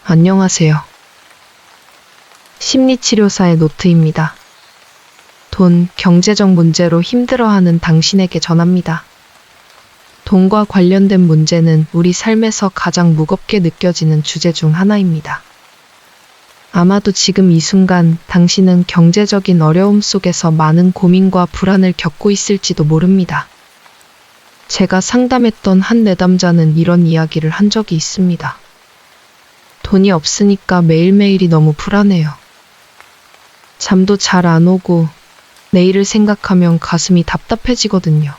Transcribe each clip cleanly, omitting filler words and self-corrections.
안녕하세요. 심리치료사의 노트입니다. 돈, 경제적 문제로 힘들어하는 당신에게 전합니다. 돈과 관련된 문제는 우리 삶에서 가장 무겁게 느껴지는 주제 중 하나입니다. 아마도 지금 이 순간 당신은 경제적인 어려움 속에서 많은 고민과 불안을 겪고 있을지도 모릅니다. 제가 상담했던 한 내담자는 이런 이야기를 한 적이 있습니다. 돈이 없으니까 매일매일이 너무 불안해요. 잠도 잘 안 오고 내일을 생각하면 가슴이 답답해지거든요.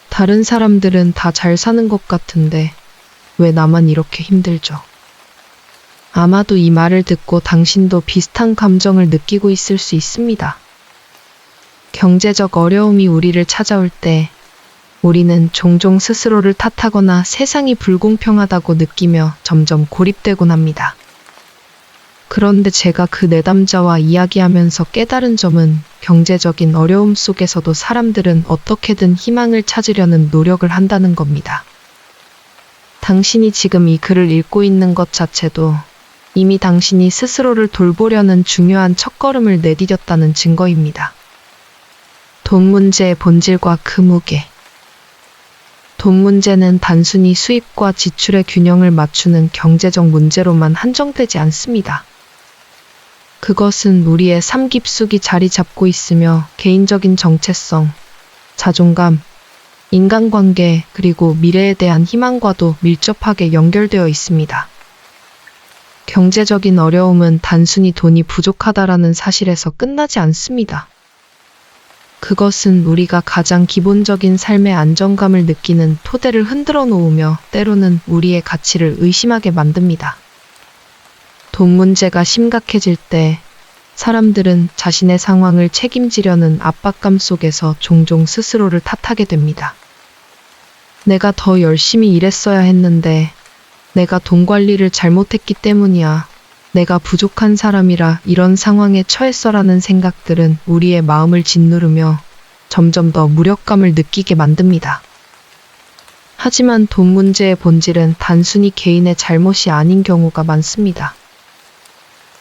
다른 사람들은 다 잘 사는 것 같은데 왜 나만 이렇게 힘들죠? 아마도 이 말을 듣고 당신도 비슷한 감정을 느끼고 있을 수 있습니다. 경제적 어려움이 우리를 찾아올 때 우리는 종종 스스로를 탓하거나 세상이 불공평하다고 느끼며 점점 고립되곤 합니다. 그런데 제가 그 내담자와 이야기하면서 깨달은 점은 경제적인 어려움 속에서도 사람들은 어떻게든 희망을 찾으려는 노력을 한다는 겁니다. 당신이 지금 이 글을 읽고 있는 것 자체도 이미 당신이 스스로를 돌보려는 중요한 첫걸음을 내디뎠다는 증거입니다. 돈 문제의 본질과 그 무게. 돈 문제는 단순히 수입과 지출의 균형을 맞추는 경제적 문제로만 한정되지 않습니다. 그것은 우리의 삶 깊숙이 자리 잡고 있으며 개인적인 정체성, 자존감, 인간관계, 그리고 미래에 대한 희망과도 밀접하게 연결되어 있습니다. 경제적인 어려움은 단순히 돈이 부족하다라는 사실에서 끝나지 않습니다. 그것은 우리가 가장 기본적인 삶의 안정감을 느끼는 토대를 흔들어 놓으며 때로는 우리의 가치를 의심하게 만듭니다. 돈 문제가 심각해질 때 사람들은 자신의 상황을 책임지려는 압박감 속에서 종종 스스로를 탓하게 됩니다. 내가 더 열심히 일했어야 했는데, 내가 돈 관리를 잘못했기 때문이야. 내가 부족한 사람이라 이런 상황에 처했어라는 생각들은 우리의 마음을 짓누르며 점점 더 무력감을 느끼게 만듭니다. 하지만 돈 문제의 본질은 단순히 개인의 잘못이 아닌 경우가 많습니다.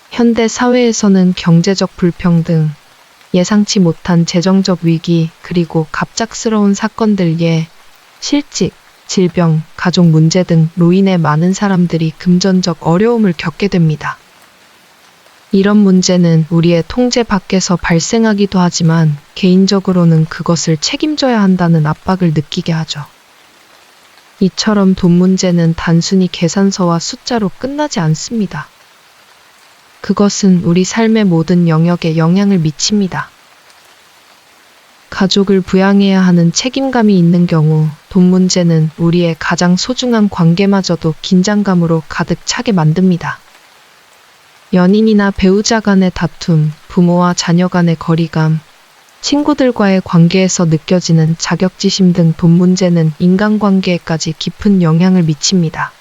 현대 사회에서는 경제적 불평등, 예상치 못한 재정적 위기, 그리고 갑작스러운 사건들, 실직, 질병, 가족 문제 등로 인해 많은 사람들이 금전적 어려움을 겪게 됩니다. 이런 문제는 우리의 통제 밖에서 발생하기도 하지만 개인적으로는 그것을 책임져야 한다는 압박을 느끼게 하죠. 이처럼 돈 문제는 단순히 계산서와 숫자로 끝나지 않습니다. 그것은 우리 삶의 모든 영역에 영향을 미칩니다. 가족을 부양해야 하는 책임감이 있는 경우 돈 문제는 우리의 가장 소중한 관계마저도 긴장감으로 가득 차게 만듭니다. 연인이나 배우자 간의 다툼, 부모와 자녀 간의 거리감, 친구들과의 관계에서 느껴지는 자격지심 등 돈 문제는 인간관계에까지 깊은 영향을 미칩니다.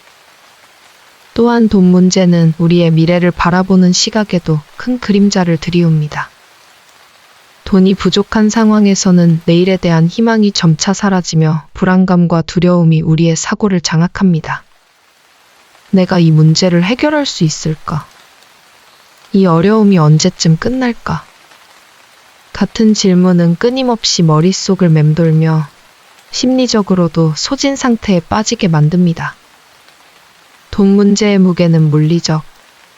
또한 돈 문제는 우리의 미래를 바라보는 시각에도 큰 그림자를 들이웁니다. 돈이 부족한 상황에서는 내일에 대한 희망이 점차 사라지며 불안감과 두려움이 우리의 사고를 장악합니다. 내가 이 문제를 해결할 수 있을까? 이 어려움이 언제쯤 끝날까? 같은 질문은 끊임없이 머릿속을 맴돌며 심리적으로도 소진 상태에 빠지게 만듭니다. 돈 문제의 무게는 물리적,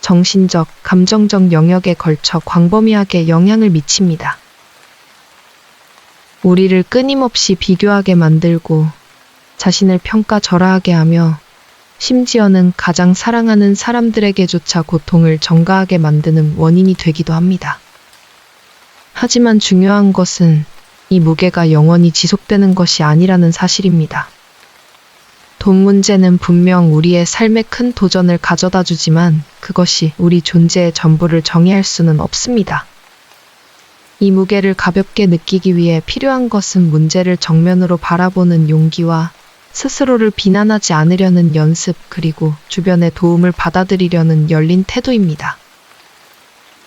정신적, 감정적 영역에 걸쳐 광범위하게 영향을 미칩니다. 우리를 끊임없이 비교하게 만들고 자신을 평가절하하게 하며 심지어는 가장 사랑하는 사람들에게조차 고통을 전가하게 만드는 원인이 되기도 합니다. 하지만 중요한 것은 이 무게가 영원히 지속되는 것이 아니라는 사실입니다. 돈 문제는 분명 우리의 삶에 큰 도전을 가져다 주지만 그것이 우리 존재의 전부를 정의할 수는 없습니다. 이 무게를 가볍게 느끼기 위해 필요한 것은 문제를 정면으로 바라보는 용기와 스스로를 비난하지 않으려는 연습, 그리고 주변의 도움을 받아들이려는 열린 태도입니다.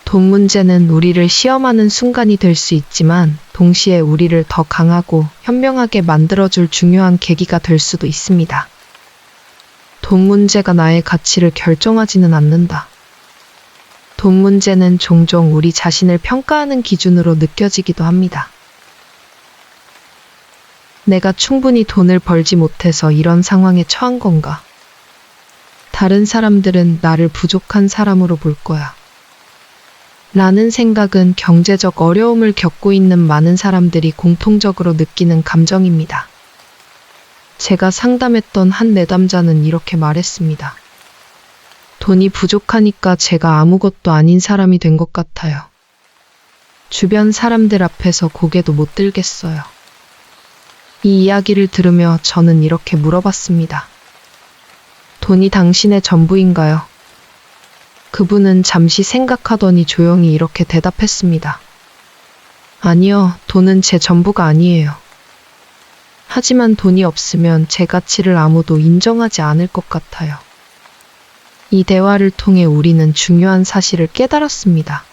돈 문제는 우리를 시험하는 순간이 될 수 있지만 동시에 우리를 더 강하고 현명하게 만들어줄 중요한 계기가 될 수도 있습니다. 돈 문제가 나의 가치를 결정하지는 않는다. 돈 문제는 종종 우리 자신을 평가하는 기준으로 느껴지기도 합니다. 내가 충분히 돈을 벌지 못해서 이런 상황에 처한 건가? 다른 사람들은 나를 부족한 사람으로 볼 거야. 라는 생각은 경제적 어려움을 겪고 있는 많은 사람들이 공통적으로 느끼는 감정입니다. 제가 상담했던 한 내담자는 이렇게 말했습니다. 돈이 부족하니까 제가 아무것도 아닌 사람이 된 것 같아요. 주변 사람들 앞에서 고개도 못 들겠어요. 이 이야기를 들으며 저는 이렇게 물어봤습니다. 돈이 당신의 전부인가요? 그분은 잠시 생각하더니 조용히 이렇게 대답했습니다. 아니요, 돈은 제 전부가 아니에요. 하지만 돈이 없으면 제 가치를 아무도 인정하지 않을 것 같아요. 이 대화를 통해 우리는 중요한 사실을 깨달았습니다.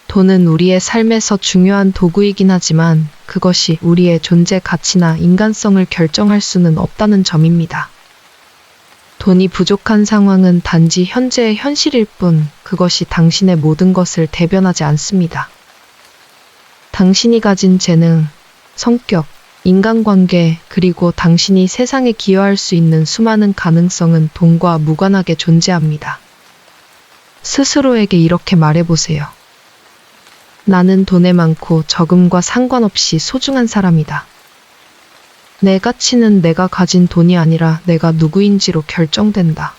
돈은 우리의 삶에서 중요한 도구이긴 하지만 그것이 우리의 존재 가치나 인간성을 결정할 수는 없다는 점입니다. 돈이 부족한 상황은 단지 현재의 현실일 뿐 그것이 당신의 모든 것을 대변하지 않습니다. 당신이 가진 재능, 성격, 인간관계, 그리고 당신이 세상에 기여할 수 있는 수많은 가능성은 돈과 무관하게 존재합니다. 스스로에게 이렇게 말해보세요. 나는 돈에 많고 적음과 상관없이 소중한 사람이다. 내 가치는 내가 가진 돈이 아니라 내가 누구인지로 결정된다.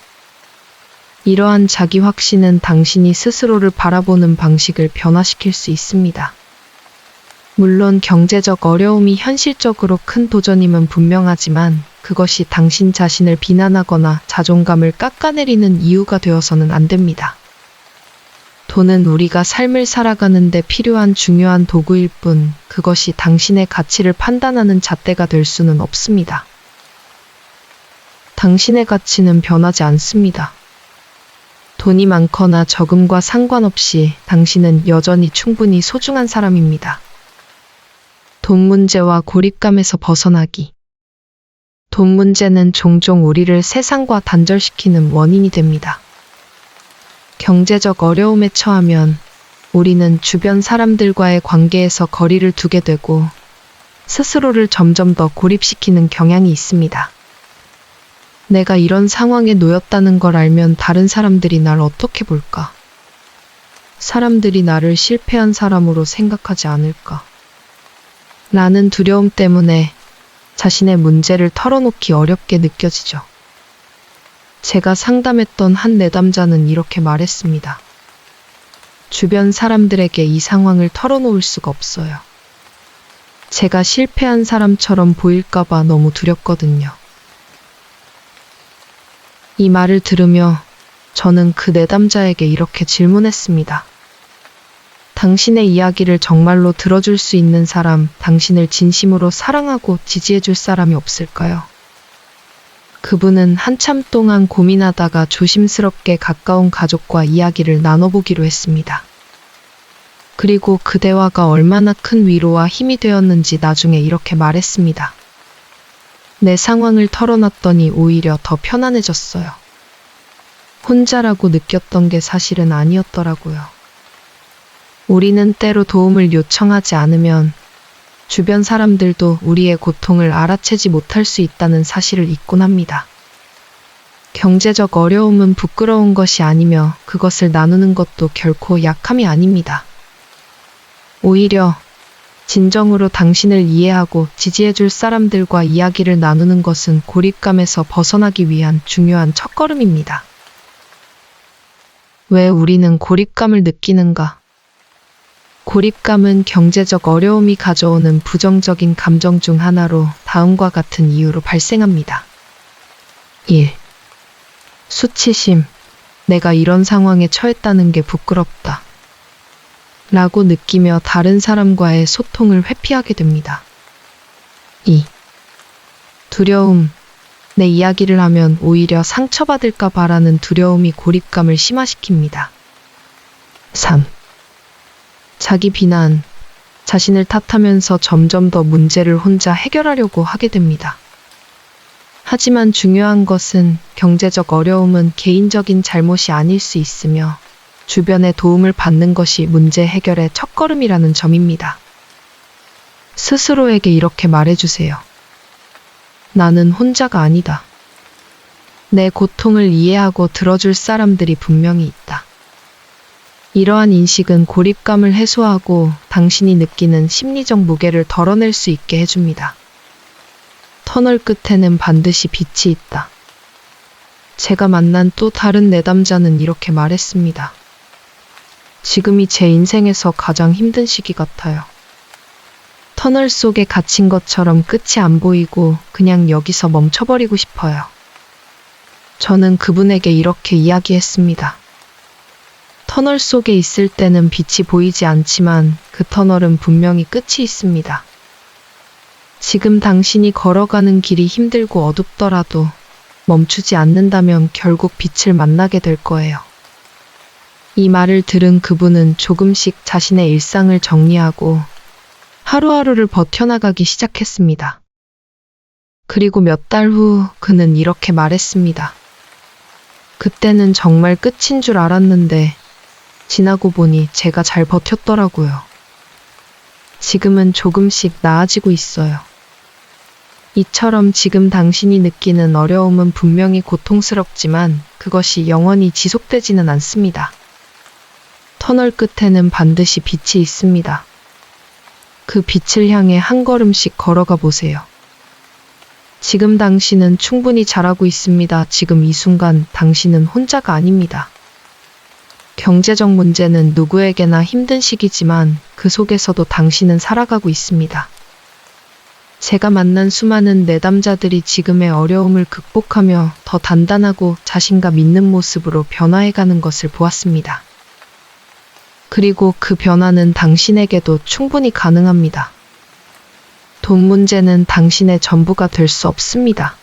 이러한 자기 확신은 당신이 스스로를 바라보는 방식을 변화시킬 수 있습니다. 물론 경제적 어려움이 현실적으로 큰 도전임은 분명하지만 그것이 당신 자신을 비난하거나 자존감을 깎아내리는 이유가 되어서는 안 됩니다. 돈은 우리가 삶을 살아가는 데 필요한 중요한 도구일 뿐 그것이 당신의 가치를 판단하는 잣대가 될 수는 없습니다. 당신의 가치는 변하지 않습니다. 돈이 많거나 적음과 상관없이 당신은 여전히 충분히 소중한 사람입니다. 돈 문제와 고립감에서 벗어나기. 돈 문제는 종종 우리를 세상과 단절시키는 원인이 됩니다. 경제적 어려움에 처하면 우리는 주변 사람들과의 관계에서 거리를 두게 되고 스스로를 점점 더 고립시키는 경향이 있습니다. 내가 이런 상황에 놓였다는 걸 알면 다른 사람들이 날 어떻게 볼까? 사람들이 나를 실패한 사람으로 생각하지 않을까? 라는 두려움 때문에 자신의 문제를 털어놓기 어렵게 느껴지죠. 제가 상담했던 한 내담자는 이렇게 말했습니다. 주변 사람들에게 이 상황을 털어놓을 수가 없어요. 제가 실패한 사람처럼 보일까봐 너무 두렵거든요. 이 말을 들으며 저는 그 내담자에게 이렇게 질문했습니다. 당신의 이야기를 정말로 들어줄 수 있는 사람, 당신을 진심으로 사랑하고 지지해줄 사람이 없을까요? 그분은 한참 동안 고민하다가 조심스럽게 가까운 가족과 이야기를 나눠보기로 했습니다. 그리고 그 대화가 얼마나 큰 위로와 힘이 되었는지 나중에 이렇게 말했습니다. 내 상황을 털어놨더니 오히려 더 편안해졌어요. 혼자라고 느꼈던 게 사실은 아니었더라고요. 우리는 때로 도움을 요청하지 않으면 주변 사람들도 우리의 고통을 알아채지 못할 수 있다는 사실을 잊곤 합니다. 경제적 어려움은 부끄러운 것이 아니며 그것을 나누는 것도 결코 약함이 아닙니다. 오히려 진정으로 당신을 이해하고 지지해줄 사람들과 이야기를 나누는 것은 고립감에서 벗어나기 위한 중요한 첫걸음입니다. 왜 우리는 고립감을 느끼는가? 고립감은 경제적 어려움이 가져오는 부정적인 감정 중 하나로 다음과 같은 이유로 발생합니다. 1. 수치심. 내가 이런 상황에 처했다는 게 부끄럽다. 라고 느끼며 다른 사람과의 소통을 회피하게 됩니다. 2. 두려움. 내 이야기를 하면 오히려 상처받을까 봐라는 두려움이 고립감을 심화시킵니다. 3. 자기 비난, 자신을 탓하면서 점점 더 문제를 혼자 해결하려고 하게 됩니다. 하지만 중요한 것은 경제적 어려움은 개인적인 잘못이 아닐 수 있으며 주변의 도움을 받는 것이 문제 해결의 첫걸음이라는 점입니다. 스스로에게 이렇게 말해주세요. 나는 혼자가 아니다. 내 고통을 이해하고 들어줄 사람들이 분명히 있다. 이러한 인식은 고립감을 해소하고 당신이 느끼는 심리적 무게를 덜어낼 수 있게 해줍니다. 터널 끝에는 반드시 빛이 있다. 제가 만난 또 다른 내담자는 이렇게 말했습니다. 지금이 제 인생에서 가장 힘든 시기 같아요. 터널 속에 갇힌 것처럼 끝이 안 보이고 그냥 여기서 멈춰버리고 싶어요. 저는 그분에게 이렇게 이야기했습니다. 터널 속에 있을 때는 빛이 보이지 않지만 그 터널은 분명히 끝이 있습니다. 지금 당신이 걸어가는 길이 힘들고 어둡더라도 멈추지 않는다면 결국 빛을 만나게 될 거예요. 이 말을 들은 그분은 조금씩 자신의 일상을 정리하고 하루하루를 버텨나가기 시작했습니다. 그리고 몇 달 후 그는 이렇게 말했습니다. 그때는 정말 끝인 줄 알았는데 지나고 보니 제가 잘 버텼더라고요. 지금은 조금씩 나아지고 있어요. 이처럼 지금 당신이 느끼는 어려움은 분명히 고통스럽지만 그것이 영원히 지속되지는 않습니다. 터널 끝에는 반드시 빛이 있습니다. 그 빛을 향해 한 걸음씩 걸어가 보세요. 지금 당신은 충분히 잘하고 있습니다. 지금 이 순간 당신은 혼자가 아닙니다. 경제적 문제는 누구에게나 힘든 시기지만 그 속에서도 당신은 살아가고 있습니다. 제가 만난 수많은 내담자들이 지금의 어려움을 극복하며 더 단단하고 자신감 있는 모습으로 변화해가는 것을 보았습니다. 그리고 그 변화는 당신에게도 충분히 가능합니다. 돈 문제는 당신의 전부가 될 수 없습니다.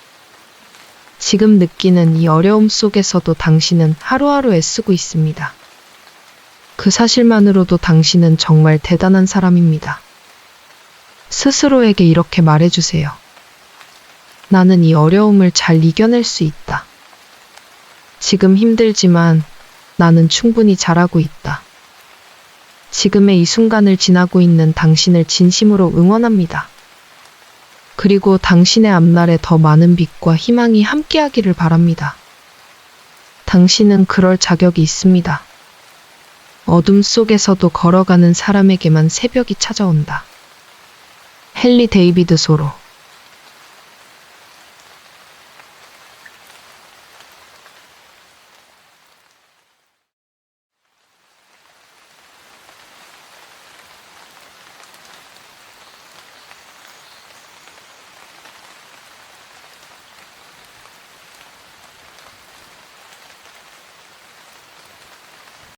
지금 느끼는 이 어려움 속에서도 당신은 하루하루 애쓰고 있습니다. 그 사실만으로도 당신은 정말 대단한 사람입니다. 스스로에게 이렇게 말해주세요. 나는 이 어려움을 잘 이겨낼 수 있다. 지금 힘들지만 나는 충분히 잘하고 있다. 지금의 이 순간을 지나고 있는 당신을 진심으로 응원합니다. 그리고 당신의 앞날에 더 많은 빛과 희망이 함께하기를 바랍니다. 당신은 그럴 자격이 있습니다. 어둠 속에서도 걸어가는 사람에게만 새벽이 찾아온다. 헨리 데이비드 소로